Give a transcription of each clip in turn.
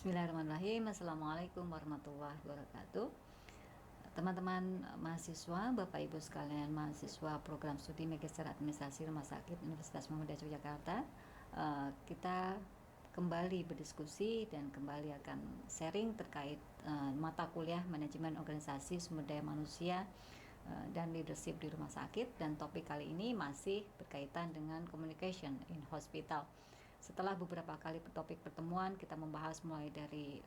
Bismillahirrahmanirrahim. Assalamualaikum warahmatullahi wabarakatuh. Teman-teman mahasiswa, Bapak Ibu sekalian mahasiswa program studi Magister Administrasi Rumah Sakit Universitas Muhammadiyah Yogyakarta, kita kembali berdiskusi dan kembali akan sharing terkait mata kuliah Manajemen Organisasi Sumber Daya Manusia dan Leadership di Rumah Sakit, dan topik kali ini masih berkaitan dengan Communication in Hospital. Setelah beberapa kali topik pertemuan, kita membahas mulai dari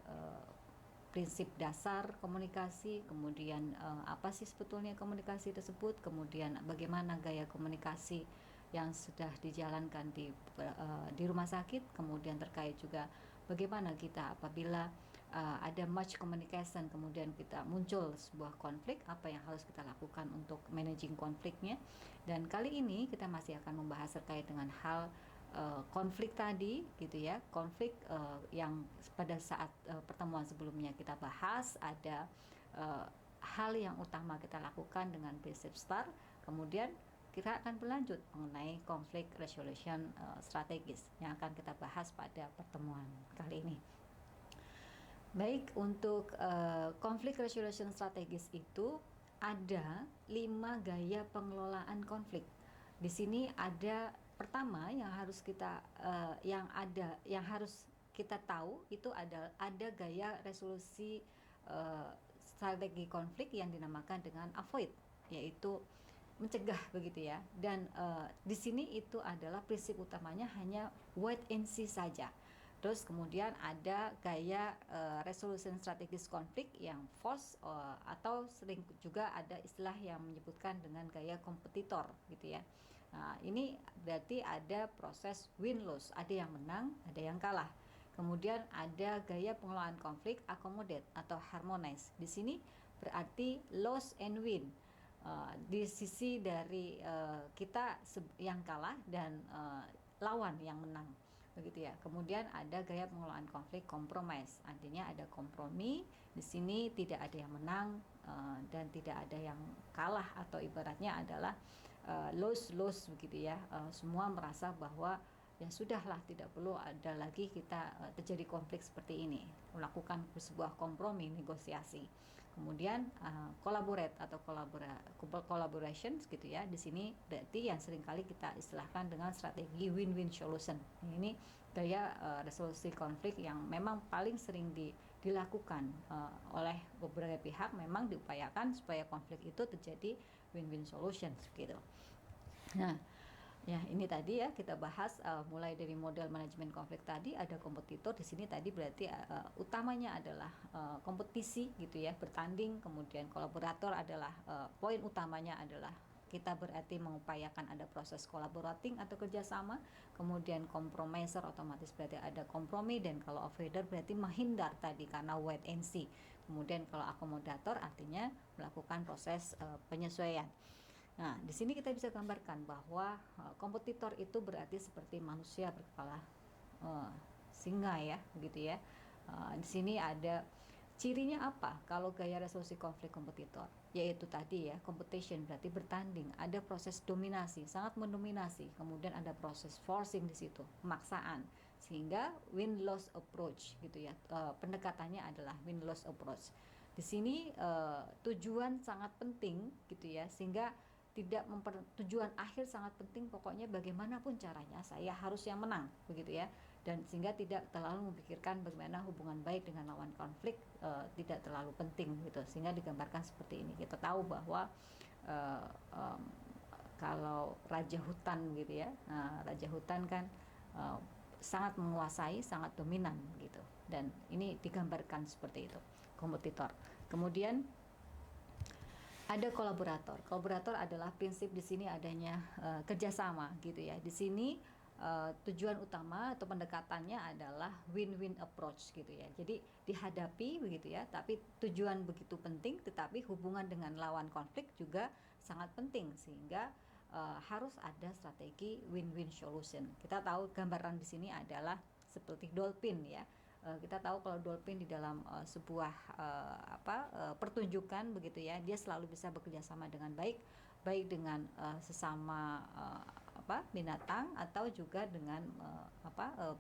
prinsip dasar komunikasi, kemudian apa sih sebetulnya komunikasi tersebut, kemudian bagaimana gaya komunikasi yang sudah dijalankan di rumah sakit, kemudian terkait juga bagaimana kita apabila ada much communication, kemudian kita muncul sebuah konflik, apa yang harus kita lakukan untuk managing konfliknya. Dan kali ini kita masih akan membahas terkait dengan hal konflik tadi, gitu ya, konflik yang pada saat pertemuan sebelumnya kita bahas ada hal yang utama kita lakukan dengan prinsip STAR. Kemudian kita akan berlanjut mengenai konflik resolution strategis yang akan kita bahas pada pertemuan kali ini. Baik, untuk konflik resolution strategis itu ada 5 gaya pengelolaan konflik. Di sini ada pertama yang harus kita yang harus kita tahu itu ada gaya resolusi strategi konflik yang dinamakan dengan avoid, yaitu mencegah, begitu ya. Dan di sini itu adalah prinsip utamanya hanya wait and see saja. Terus kemudian ada gaya resolution strategis konflik yang force, atau sering juga ada istilah yang menyebutkan dengan gaya kompetitor, gitu ya. Nah, ini berarti ada proses win-loss, ada yang menang, ada yang kalah. Kemudian ada gaya pengelolaan konflik accommodate atau harmonize. Di sini berarti loss and win. Di sisi dari kita yang kalah dan lawan yang menang, begitu ya. Kemudian ada gaya pengelolaan konflik compromise, artinya ada kompromi. Di sini tidak ada yang menang dan tidak ada yang kalah, atau ibaratnya adalah lose begitu ya. Semua merasa bahwa ya sudahlah, tidak perlu ada lagi kita terjadi konflik seperti ini, melakukan sebuah kompromi, negosiasi. Kemudian collaborate atau collaboration gitu ya. Di sini berarti yang seringkali kita istilahkan dengan strategi win-win solution. Ini gaya resolusi konflik yang memang paling sering dilakukan oleh beberapa pihak, memang diupayakan supaya konflik itu terjadi win-win solution gitu. Nah, ya, ini tadi ya kita bahas mulai dari model manajemen konflik tadi, ada kompetitor. Di sini tadi berarti utamanya adalah kompetisi gitu ya, bertanding. Kemudian kolaborator adalah poin utamanya adalah kita berarti mengupayakan ada proses collaborating atau kerjasama. Kemudian compromiser otomatis berarti ada kompromi, dan kalau avoider berarti menghindar tadi karena wait and see. Kemudian kalau akomodator artinya melakukan proses penyesuaian. Nah, di sini kita bisa gambarkan bahwa kompetitor itu berarti seperti manusia berkepala singa ya, begitu ya. Di sini ada cirinya apa kalau gaya resolusi konflik kompetitor? Yaitu tadi ya, competition berarti bertanding, ada proses dominasi, sangat mendominasi, kemudian ada proses forcing di situ, pemaksaan, sehingga win-loss approach gitu ya. Pendekatannya adalah win-loss approach. Di sini tujuan sangat penting gitu ya, sehingga tidak tujuan akhir sangat penting, pokoknya bagaimanapun caranya saya harus yang menang, begitu ya. Dan sehingga tidak terlalu memikirkan bagaimana hubungan baik dengan lawan konflik, tidak terlalu penting gitu. Sehingga digambarkan seperti ini. Kita tahu bahwa kalau raja hutan gitu ya, raja hutan kan sangat menguasai, sangat dominan gitu. Dan ini digambarkan seperti itu, kompetitor. Kemudian ada kolaborator. Kolaborator adalah prinsip di sini adanya kerjasama gitu ya. Di sini tujuan utama atau pendekatannya adalah win-win approach gitu ya. Jadi dihadapi begitu ya, tapi tujuan begitu penting, tetapi hubungan dengan lawan konflik juga sangat penting, sehingga harus ada strategi win-win solution. Kita tahu gambaran di sini adalah seperti dolphin ya. Kita tahu kalau dolphin di dalam sebuah pertunjukan begitu ya, dia selalu bisa bekerja sama dengan baik dengan sesama binatang, atau juga dengan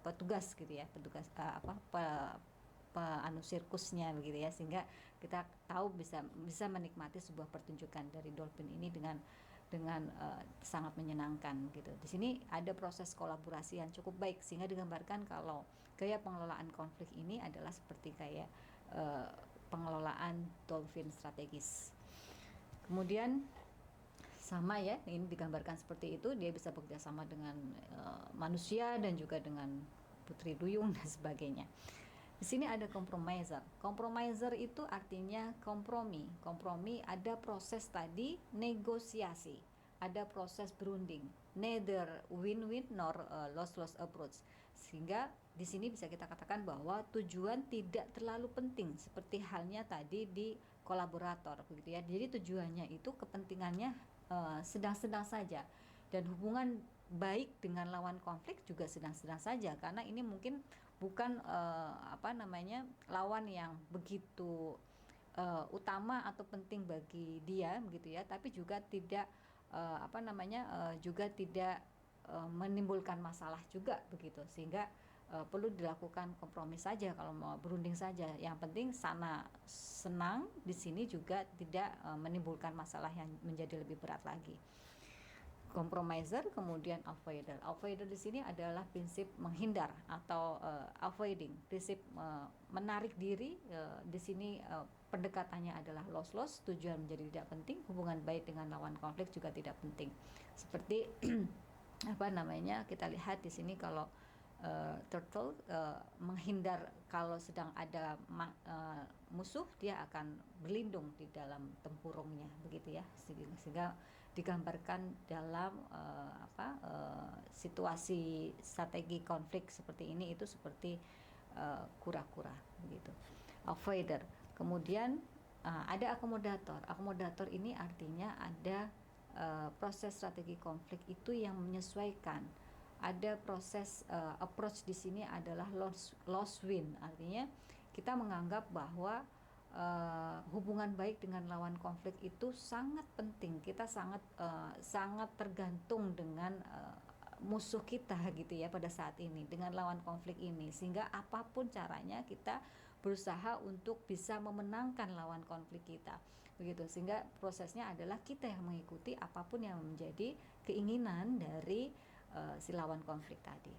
petugas gitu ya, petugas sirkusnya begitu ya, sehingga kita tahu bisa menikmati sebuah pertunjukan dari dolphin ini dengan sangat menyenangkan gitu. Di sini ada proses kolaborasi yang cukup baik, sehingga digambarkan kalau gaya pengelolaan konflik ini adalah seperti kayak pengelolaan dolphin strategis. Kemudian sama ya, ini digambarkan seperti itu, dia bisa bekerja sama dengan manusia dan juga dengan putri duyung dan sebagainya. Di sini ada compromiser. Compromiser itu artinya kompromi. Kompromi, ada proses tadi negosiasi, ada proses berunding, neither win-win nor loss-loss approach. Sehingga di sini bisa kita katakan bahwa tujuan tidak terlalu penting, seperti halnya tadi di kolaborator begitu ya. Jadi tujuannya itu, kepentingannya sedang-sedang saja, dan hubungan baik dengan lawan konflik juga sedang-sedang saja, karena ini mungkin bukan lawan yang begitu utama atau penting bagi dia begitu ya, tapi juga tidak juga tidak menimbulkan masalah juga begitu, sehingga perlu dilakukan kompromi saja kalau mau berunding saja. Yang penting sana senang, di sini juga tidak menimbulkan masalah yang menjadi lebih berat lagi. Compromiser, kemudian avoider. Avoider di sini adalah prinsip menghindar atau avoiding, prinsip menarik diri. Di sini pendekatannya adalah loss-loss, tujuan menjadi tidak penting, hubungan baik dengan lawan konflik juga tidak penting. Seperti kita lihat di sini kalau turtle menghindar kalau sedang ada musuh, dia akan berlindung di dalam tempurungnya begitu ya, sehingga digambarkan dalam situasi strategi konflik seperti ini itu seperti kura-kura begitu. Avoider. Kemudian ada akomodator. Akomodator ini artinya ada proses strategi konflik itu yang menyesuaikan. Ada proses approach di sini adalah loss win, artinya kita menganggap bahwa hubungan baik dengan lawan konflik itu sangat penting. Kita sangat tergantung dengan musuh kita gitu ya pada saat ini, dengan lawan konflik ini, sehingga apapun caranya kita berusaha untuk bisa memenangkan lawan konflik kita begitu. Sehingga prosesnya adalah kita yang mengikuti apapun yang menjadi keinginan dari si lawan konflik tadi.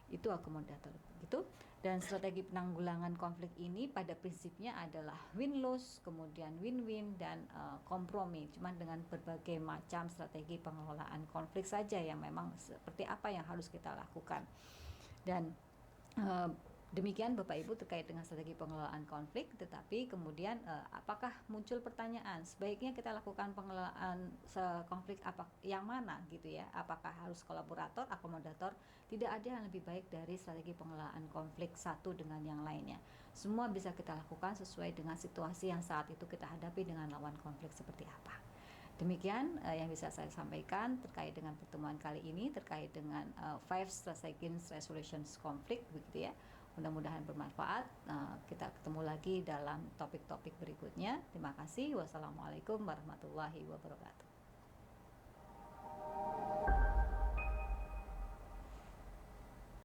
Itu akomodator gitu. Dan strategi penanggulangan konflik ini pada prinsipnya adalah win-loss, kemudian win-win, dan kompromi. Cuman dengan berbagai macam strategi pengelolaan konflik saja yang memang seperti apa yang harus kita lakukan. Dan demikian Bapak Ibu terkait dengan strategi pengelolaan konflik. Tetapi kemudian apakah muncul pertanyaan, sebaiknya kita lakukan pengelolaan konflik apa yang mana gitu ya, apakah harus kolaborator, akomodator? Tidak ada yang lebih baik dari strategi pengelolaan konflik satu dengan yang lainnya. Semua bisa kita lakukan sesuai dengan situasi yang saat itu kita hadapi dengan lawan konflik seperti apa. Demikian yang bisa saya sampaikan terkait dengan pertemuan kali ini, terkait dengan 5 strategies resolutions conflict begitu ya. Mudah-mudahan bermanfaat. Kita ketemu lagi dalam topik-topik berikutnya. Terima kasih. Wassalamualaikum warahmatullahi wabarakatuh.